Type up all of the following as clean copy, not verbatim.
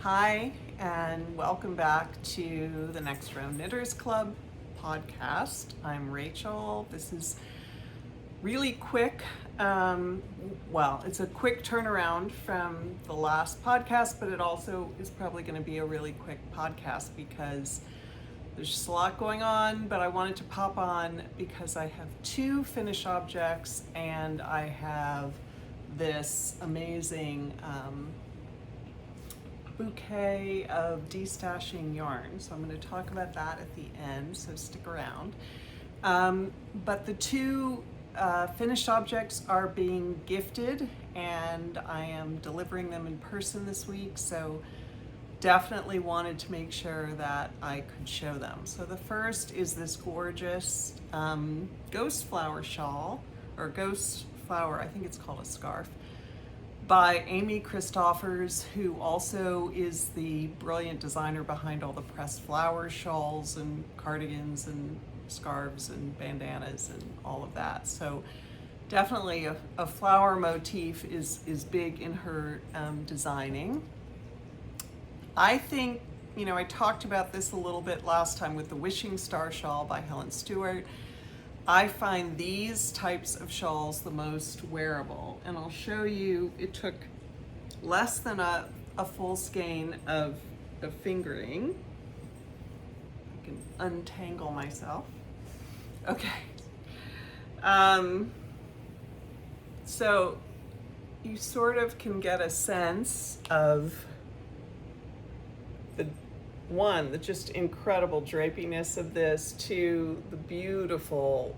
Hi, and welcome back to the Next Round Knitters Club podcast. I'm Rachel. This is really quick. It's a quick turnaround from the last podcast, but it also is probably going to be a really quick podcast because there's just a lot going on, but I wanted to pop on because I have two finished objects and I have this amazing bouquet of destashing yarn. So I'm going to talk about that at the end, so stick around. But the two finished objects are being gifted and I am delivering them in person this week, so definitely wanted to make sure that I could show them. So the first is this gorgeous ghost flower shawl, or ghost flower, I think it's called a scarf, by Amy Christoffers, who also is the brilliant designer behind all the pressed flower shawls and cardigans and scarves and bandanas and all of that. So definitely a flower motif is big in her designing. I think, I talked about this a little bit last time with the Wishing Star shawl by Helen Stewart. I find these types of shawls the most wearable, and I'll show you. It took less than a full skein of fingering. I can untangle myself. Okay. So you sort of can get a sense of the just incredible drapiness of this, to the beautiful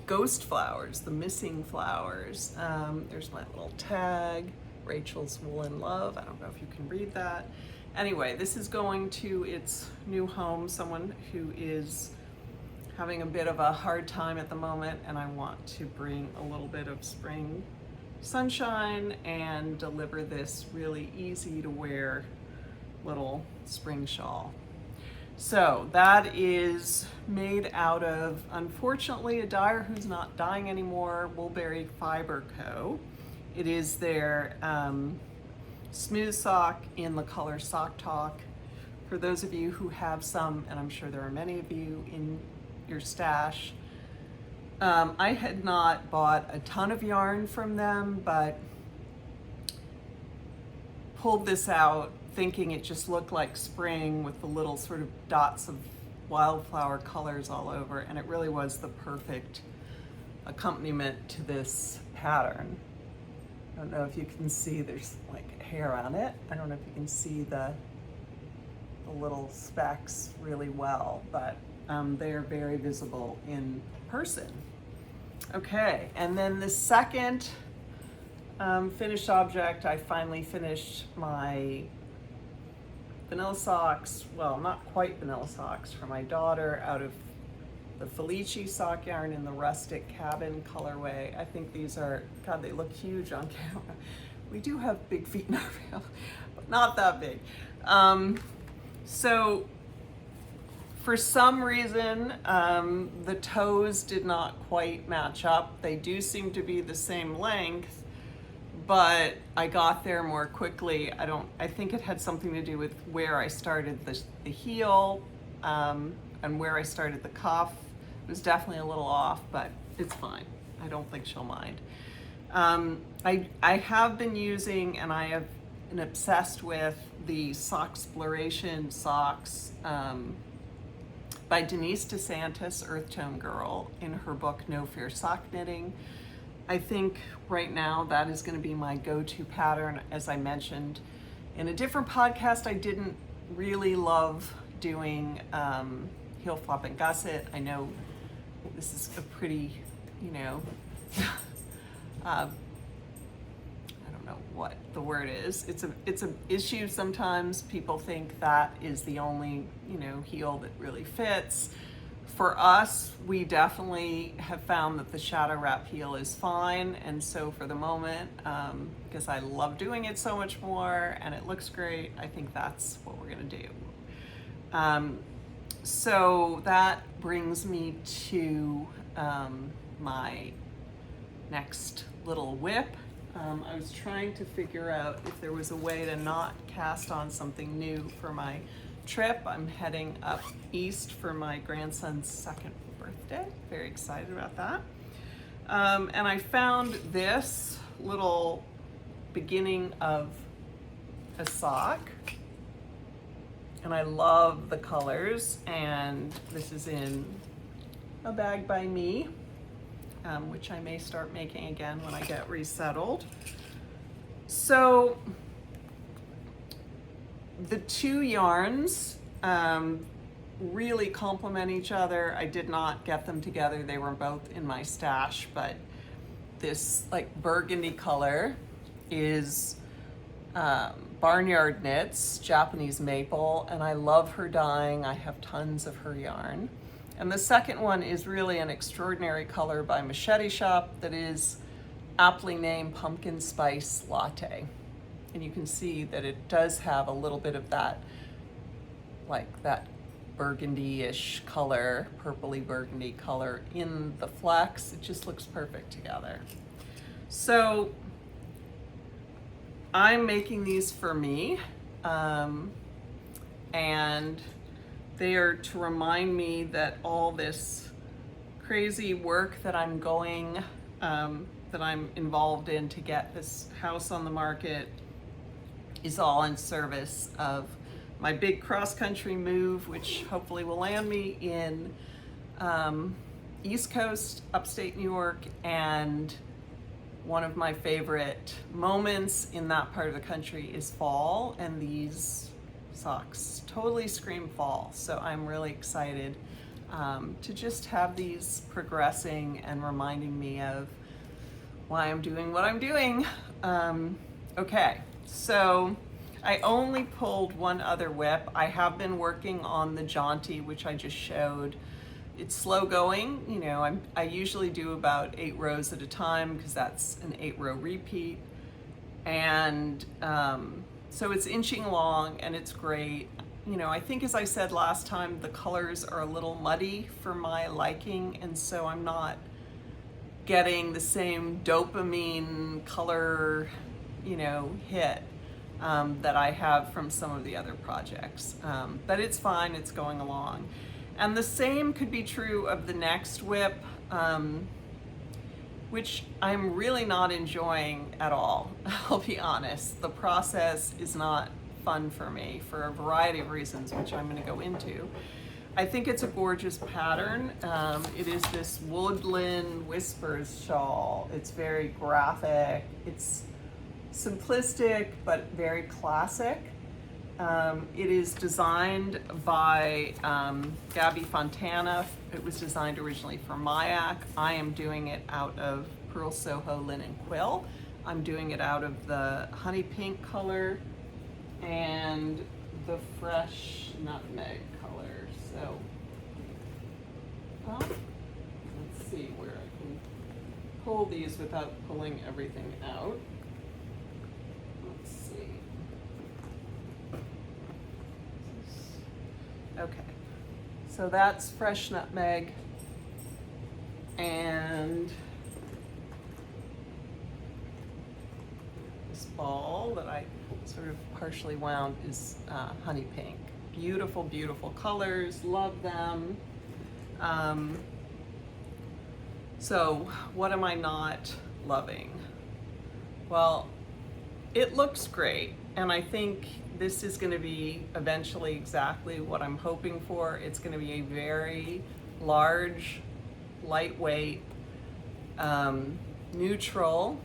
ghost flowers, the missing flowers. There's my little tag, Rachel's Woolen Love. I don't know if you can read that. Anyway, this is going to its new home, someone who is having a bit of a hard time at the moment, and I want to bring a little bit of spring sunshine and deliver this really easy to wear little spring shawl. So that is made out of, unfortunately, a dyer who's not dyeing anymore, Woolberry Fiber Co. It is their smooth sock in the color Sock Talk. For those of you who have some, and I'm sure there are many of you in your stash, I had not bought a ton of yarn from them, but pulled this out thinking it just looked like spring with the little sort of dots of wildflower colors all over, and it really was the perfect accompaniment to this pattern. I don't know if you can see, there's like hair on it. I don't know if you can see the little specks really well, but they are very visible in person. Okay, and then the second finished object, I finally finished my vanilla socks, well, not quite vanilla socks, for my daughter out of the Felici sock yarn in the Rustic cabin colorway. I think these are, God, they look huge on camera. We do have big feet in our family, but not that big. So for some reason, the toes did not quite match up. They do seem to be the same length, but I got there more quickly. I think it had something to do with where I started the heel and where I started the cuff. It was definitely a little off, but it's fine. I don't think she'll mind. I have been using, and I have been obsessed with, the Socksploration socks by Denise DeSantis, Earth Tone Girl, in her book No Fear Sock Knitting. I think right now that is going to be my go-to pattern. As I mentioned in a different podcast, I didn't really love doing heel flop and gusset. I know this is a pretty, I don't know what the word is. It's an issue sometimes. People think that is the only, heel that really fits. For us, we definitely have found that the shadow wrap heel is fine, and so for the moment, because I love doing it so much more and it looks great, I think that's what we're gonna do. So that brings me to my next little whip. I was trying to figure out if there was a way to not cast on something new for my trip. I'm heading up east for my grandson's 2nd birthday. Very excited about that. And I found this little beginning of a sock, and I love the colors, and this is in a bag by me, which I may start making again when I get resettled. So the two yarns really complement each other. I did not get them together. They were both in my stash, but this like burgundy color is Barnyard Knits, Japanese maple, and I love her dyeing. I have tons of her yarn. And the second one is really an extraordinary color by Machete shop that is aptly named Pumpkin Spice Latte. And you can see that it does have a little bit of that, like that burgundy-ish color, purpley burgundy color in the flex. It just looks perfect together. So I'm making these for me, and they are to remind me that all this crazy work that I'm that I'm involved in to get this house on the market is all in service of my big cross-country move, which hopefully will land me in East Coast, upstate New York, and one of my favorite moments in that part of the country is fall, and these socks totally scream fall. So I'm really excited to just have these progressing and reminding me of why I'm doing what I'm doing. Okay, so I only pulled one other whip. I have been working on the jaunty, which I just showed. It's slow going, you know, I usually do about 8 rows at a time because that's an 8-row repeat. And so it's inching along and it's great. You know, I think as I said last time, the colors are a little muddy for my liking, and so I'm not getting the same dopamine color, you know, hit that I have from some of the other projects. But it's fine, it's going along. And the same could be true of the next whip, which I'm really not enjoying at all. I'll be honest. The process is not fun for me for a variety of reasons, which I'm going to go into. I think it's a gorgeous pattern. It is this Woodland Whispers shawl. It's very graphic. It's simplistic, but very classic. It is designed by Gabby Fontana. It was designed originally for Mayak. I am doing it out of Purl, Soho, Linen Quill. I'm doing it out of the honey pink color and the fresh nutmeg color. So, let's see where I can pull these without pulling everything out. Let's see. Okay, so that's fresh nutmeg, and this ball that I sort of partially wound is honey pink. Beautiful, beautiful colors, love them. So what am I not loving? Well, it looks great, and I think this is going to be eventually exactly what I'm hoping for. It's going to be a very large, lightweight, neutral,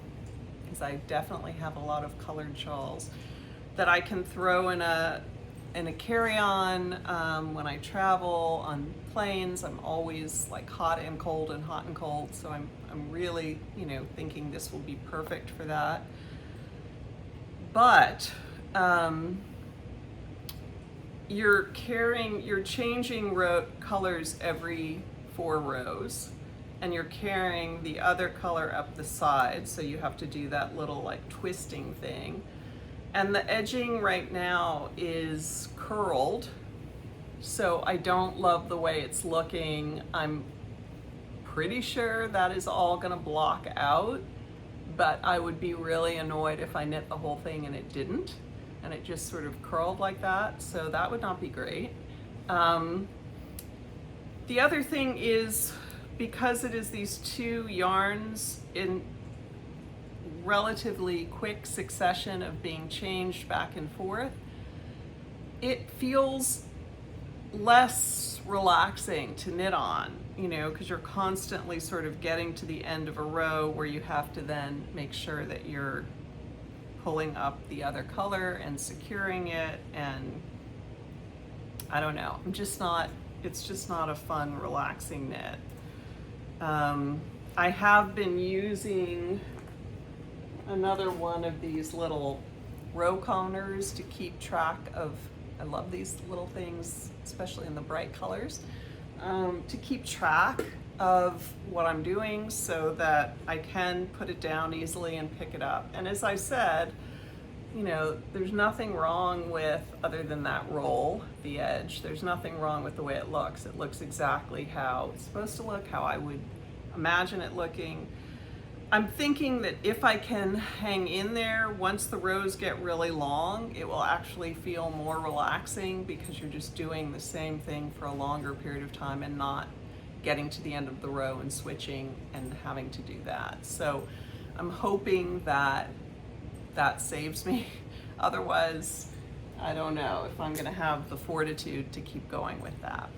because I definitely have a lot of colored shawls that I can throw in a carry-on when I travel on planes. I'm always like hot and cold and hot and cold, so I'm really, you know, thinking this will be perfect for that. But you're changing colors every 4 rows, and you're carrying the other color up the side, so you have to do that little like twisting thing. And the edging right now is curled, so I don't love the way it's looking. I'm pretty sure that is all gonna block out, but I would be really annoyed if I knit the whole thing and it didn't, and it just sort of curled like that, so that would not be great. The other thing is, because it is these two yarns in relatively quick succession of being changed back and forth, it feels less relaxing to knit on, you know, because you're constantly sort of getting to the end of a row where you have to then make sure that you're pulling up the other color and securing it, and I don't know, it's just not a fun, relaxing knit. I have been using another one of these little row coners to keep track of, I love these little things, especially in the bright colors, to keep track of what I'm doing so that I can put it down easily and pick it up. And as I said, you know, there's nothing wrong with, other than that roll, the edge, there's nothing wrong with the way it looks. It looks exactly how it's supposed to look, how I would imagine it looking. I'm thinking that if I can hang in there, once the rows get really long, it will actually feel more relaxing because you're just doing the same thing for a longer period of time and not getting to the end of the row and switching and having to do that. So I'm hoping that that saves me. Otherwise, I don't know if I'm gonna have the fortitude to keep going with that.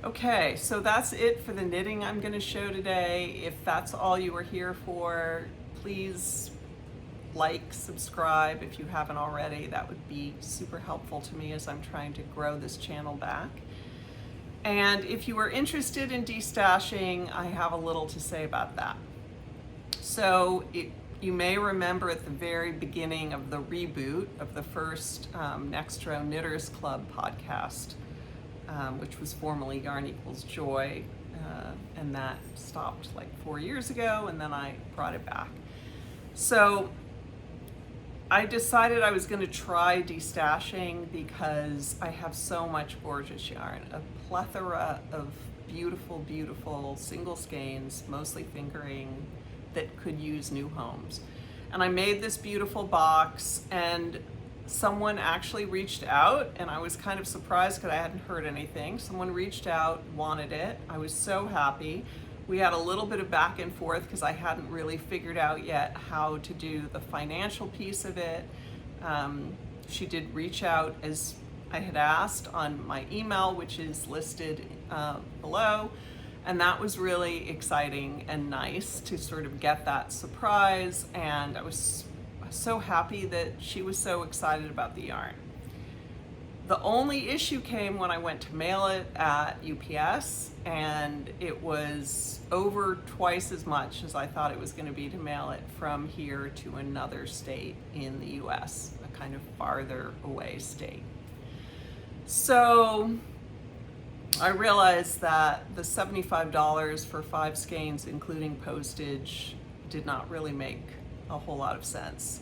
Okay, so that's it for the knitting I'm gonna show today. If that's all you were here for, please like, subscribe if you haven't already. That would be super helpful to me as I'm trying to grow this channel back. And if you are interested in destashing, I have a little to say about that. So you may remember at the very beginning of the reboot of the first Next Row Knitters Club podcast, which was formerly Yarn Equals Joy, and that stopped like 4 years ago, and then I brought it back. So I decided I was going to try destashing because I have so much gorgeous yarn, a plethora of beautiful, beautiful single skeins, mostly fingering, that could use new homes. And I made this beautiful box, and someone actually reached out, and I was kind of surprised because I hadn't heard anything. Someone reached out, wanted it. I was so happy. We had a little bit of back and forth because I hadn't really figured out yet how to do the financial piece of it. She did reach out as I had asked on my email, which is listed below. And that was really exciting and nice to sort of get that surprise. And I was so happy that she was so excited about the yarn. The only issue came when I went to mail it at UPS, and it was over twice as much as I thought it was going to be to mail it from here to another state in the US, a kind of farther away state. So I realized that the $75 for 5 skeins, including postage, did not really make a whole lot of sense.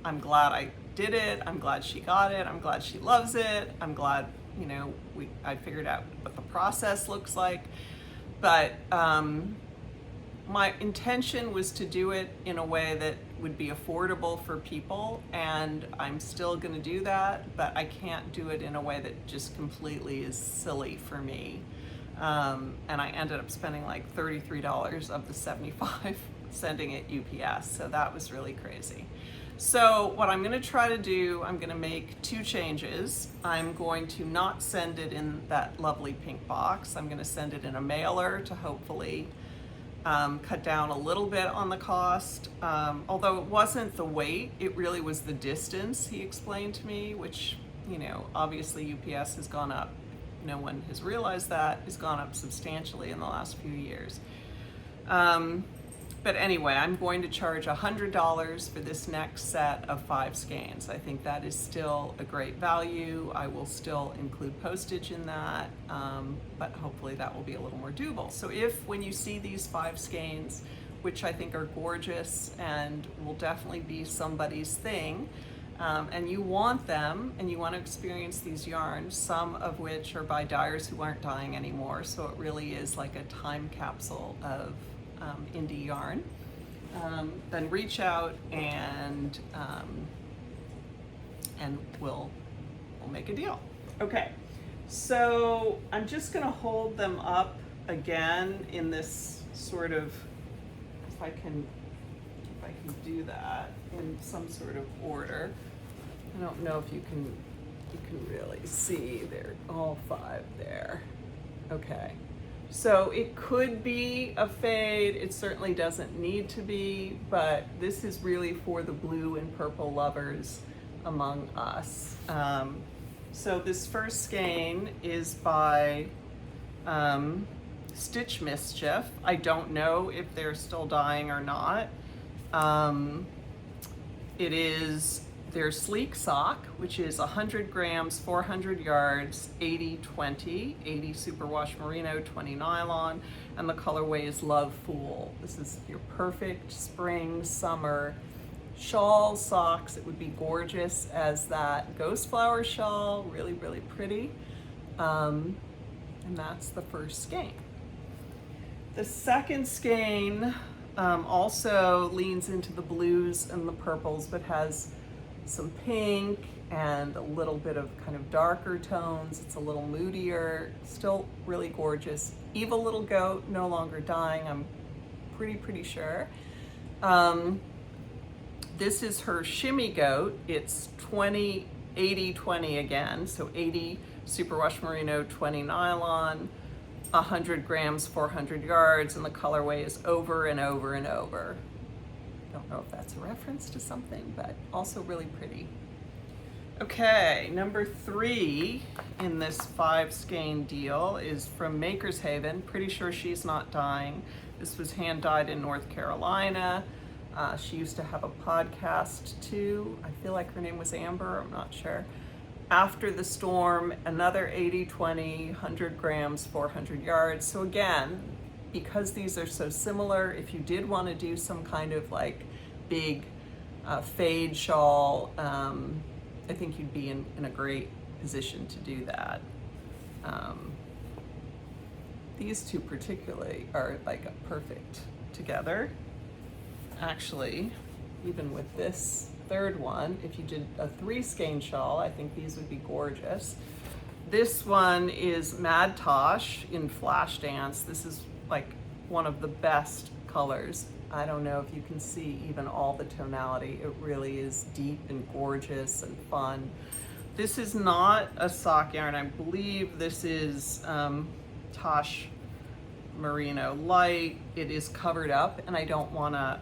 I'm glad I did it. I'm glad she got it. I'm glad she loves it. I'm glad, you know, I figured out what the process looks like. But my intention was to do it in a way that would be affordable for people, and I'm still going to do that, but I can't do it in a way that just completely is silly for me. And I ended up spending like $33 of the $75 sending it UPS, so that was really crazy. So what I'm going to try to do, I'm going to make 2 changes. I'm going to not send it in that lovely pink box. I'm going to send it in a mailer to hopefully cut down a little bit on the cost. Although it wasn't the weight, it really was the distance, he explained to me, which, you know, obviously UPS has gone up. No one has realized that, has gone up substantially in the last few years. But anyway, I'm going to charge $100 for this next set of 5 skeins. I think that is still a great value. I will still include postage in that, but hopefully that will be a little more doable. So if, when you see these 5 skeins, which I think are gorgeous and will definitely be somebody's thing, and you want them and you want to experience these yarns, some of which are by dyers who aren't dyeing anymore, so it really is like a time capsule of indie yarn. then reach out and we'll make a deal. Okay, so I'm just gonna hold them up again in this sort of, if I can do that in some sort of order. I don't know if you can really see, they're all 5 there. Okay, so it could be a fade, it certainly doesn't need to be, but this is really for the blue and purple lovers among us. So this first skein is by Stitch Mischief. I don't know if they're still dying or not. It is their sleek sock, which is 100 grams, 400 yards, 80-20, 80 superwash merino, 20 nylon, and the colorway is Love Fool. This is your perfect spring, summer shawl socks. It would be gorgeous as that ghost flower shawl, really, really pretty. And that's the first skein. The second skein also leans into the blues and the purples, but has some pink and a little bit of kind of darker tones. It's a little moodier, still really gorgeous. Evil Little Goat, no longer dying, I'm pretty sure. This is her Shimmy Goat. It's 80-20 again, so 80 superwash merino, 20 nylon, 100 grams, 400 yards, and the colorway is Over and Over and Over. Don't know if that's a reference to something, but also really pretty. Okay, number 3 in this 5 skein deal is from Maker's Haven. Pretty sure she's not dying. This was hand dyed in North Carolina. She used to have a podcast too. I feel like her name was Amber, I'm not sure. After the Storm, another 80-20, 100 grams, 400 yards. So again, because these are so similar, if you did want to do some kind of like big fade shawl, I think you'd be in a great position to do that. These two particularly are like a perfect together. Actually, even with this third one, if you did a 3 skein shawl, I think these would be gorgeous. This one is Mad Tosh in Flash Dance. This is like one of the best colors. I don't know if you can see even all the tonality. It really is deep and gorgeous and fun. This is not a sock yarn. I believe this is Tosh Merino Light. It is covered up, and I don't want to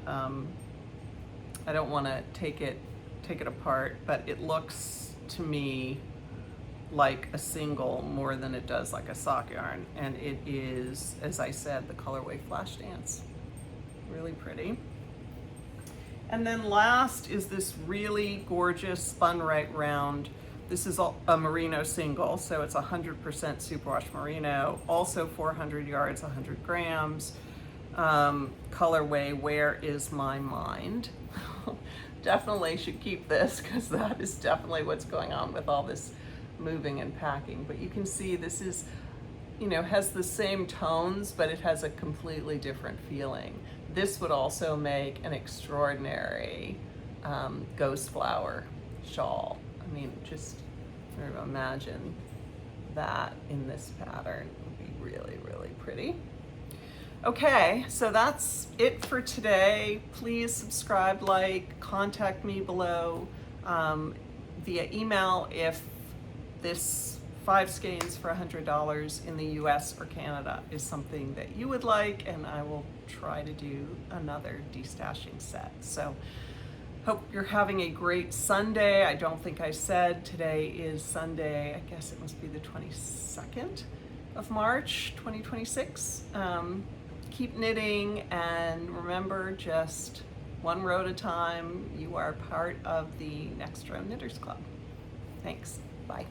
take it apart, but it looks to me like a single more than it does like a sock yarn, and it is, as I said, the colorway Flash Dance. Really pretty. And then last is this really gorgeous spun right round. This is a merino single, so it's 100% superwash merino, also 400 yards, 100 grams. Colorway Where Is My Mind? Definitely should keep this, because that is definitely what's going on with all this moving and packing. But you can see this is, you know, has the same tones, but it has a completely different feeling. This would also make an extraordinary ghost flower shawl. I mean, just sort of imagine that in this pattern. It would be really, really pretty. Okay, so that's it for today. Please subscribe, like, contact me below via email if this 5 skeins for $100 in the US or Canada is something that you would like, and I will try to do another destashing set. So hope you're having a great Sunday. I don't think I said today is Sunday. I guess it must be the 22nd of March, 2026. Keep knitting, and remember, just one row at a time. You are part of the Next Row Knitters Club. Thanks. Bye.